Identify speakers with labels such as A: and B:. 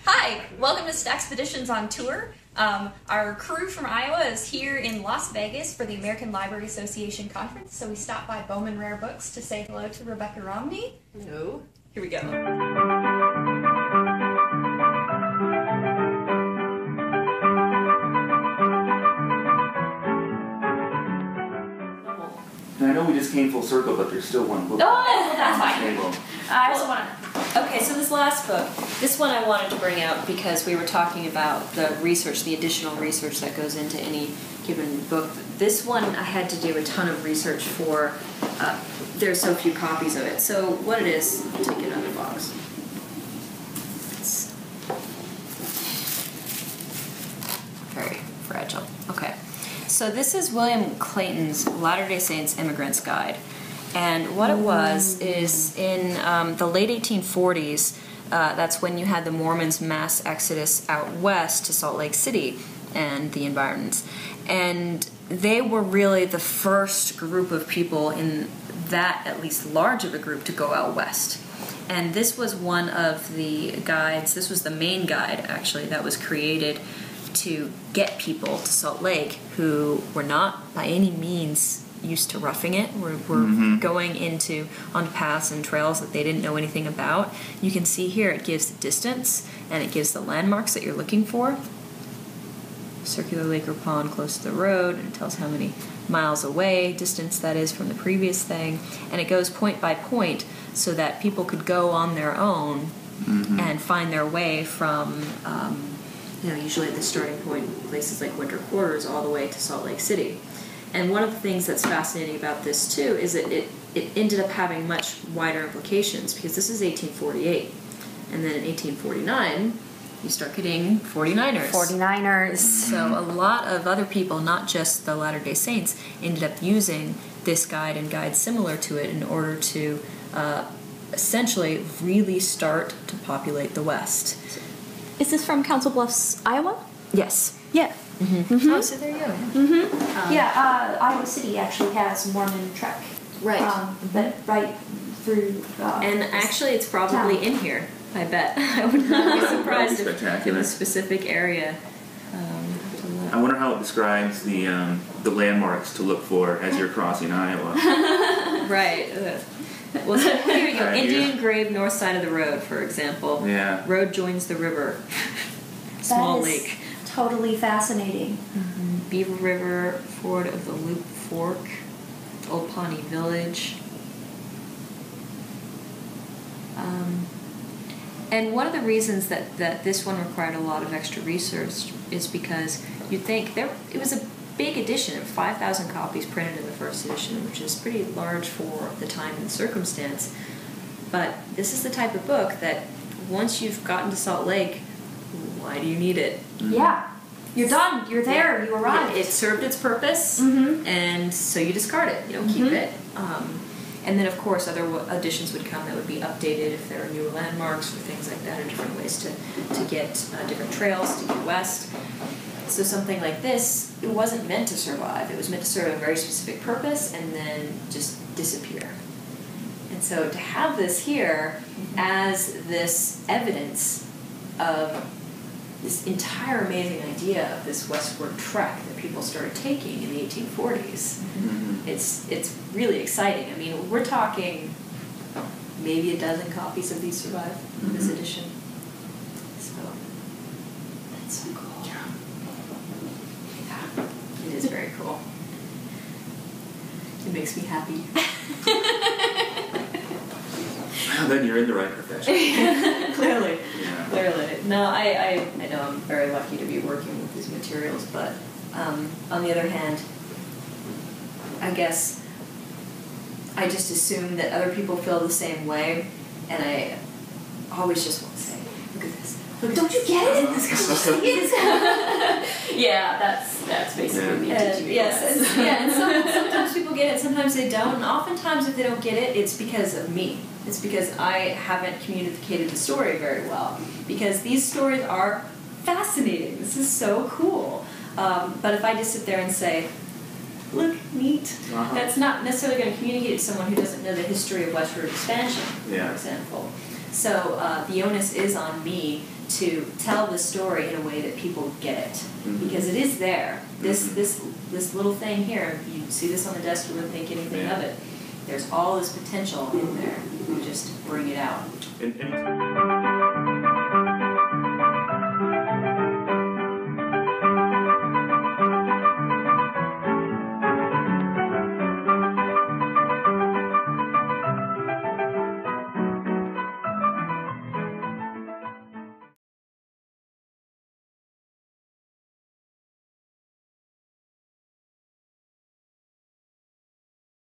A: Hi, welcome to Staxpeditions on Tour. Our crew from Iowa is here in Las Vegas for the American Library Association conference, so we stopped by Bauman Rare Books to say hello to Rebecca Romney.
B: Hello.
A: Here we go.
C: And I know we just came full circle, but there's still one book.
A: Oh, that's fine.
C: Table.
A: I also want to...
B: Okay, so this last book, this one I wanted to bring out because we were talking about the research, the additional research that goes into any given book. This one I had to do a ton of research for. There's so few copies of it. So what it is, I'll take it out of the box. It's very fragile. Okay. So this is William Clayton's Latter-day Saints Immigrant's Guide. And what it was is in the late 1840s, that's when you had the Mormons' mass exodus out west to Salt Lake City and the environs. And they were really the first group of people in that, at least large of a group, to go out west. And this was one of the guides, this was the main guide actually, that was created to get people to Salt Lake who were not by any means used to roughing it. We're going onto paths and trails that they didn't know anything about. You can see here it gives the distance and it gives the landmarks that you're looking for. Circular lake or pond close to the road, and it tells how many miles away distance that is from the previous thing, and it goes point by point so that people could go on their own and find their way from usually at the starting point places like Winter Quarters all the way to Salt Lake City. And one of the things that's fascinating about this, too, is that it ended up having much wider implications, because this is 1848. And then in 1849, you start getting 49ers.
A: 49ers.
B: So a lot of other people, not just the Latter-day Saints, ended up using this guide and guides similar to it in order to essentially really start to populate the West.
D: Is this from Council Bluffs, Iowa?
B: Yes.
D: Yeah.
B: Oh, so there you go.
D: Iowa City actually has Mormon Trek.
B: Right.
D: But right through.
B: And actually, it's probably in here. I bet. I would not be surprised if in a specific area.
C: I wonder how it describes the landmarks to look for as you're crossing Iowa.
B: Right. Well, so here you go. Indian grave north side of the road, for example.
C: Yeah.
B: Road joins the river. Small
D: that is
B: lake.
D: Totally fascinating.
B: Beaver River, ford of the Loop Fork, Old Pawnee Village. And one of the reasons that this one required a lot of extra research is because you'd think it was a big edition of 5,000 copies printed in the first edition, which is pretty large for the time and circumstance. But this is the type of book that once you've gotten to Salt Lake, why do you need it?
D: Yeah. You're done. You're there. You arrived.
B: It served its purpose, and so you discard it. You don't keep it. And then, of course, other additions would come that would be updated if there are newer landmarks or things like that, or different ways to get different trails to get west. So something like this, it wasn't meant to survive. It was meant to serve a very specific purpose and then just disappear. And so to have this here as this evidence of this entire amazing idea of this westward trek that people started taking in the 1840s, it's really exciting. I mean, we're talking maybe a dozen copies of these survive in this edition. So that's so cool. Yeah, it is very cool. It makes me happy.
C: Well, then you're in the right profession.
B: Clearly.
C: Yeah.
B: Clearly. No, I know I'm very lucky to be working with these materials, but on the other hand, I guess I just assume that other people feel the same way, and I always just want to say, look at this. Look,
D: Don't you get it?
B: Yeah, that's basically me teaching
D: yes.
B: and sometimes people get it, sometimes they don't, and oftentimes if they don't get it, it's because of me. It's because I haven't communicated the story very well. Because these stories are fascinating. This is so cool. But if I just sit there and say, look, neat, that's not necessarily going to communicate to someone who doesn't know the history of westward expansion, for example. So the onus is on me to tell the story in a way that people get it, because it is there. This little thing here, you see this on the desk, you wouldn't think anything of it. There's all this potential in there. You just bring it out.
C: And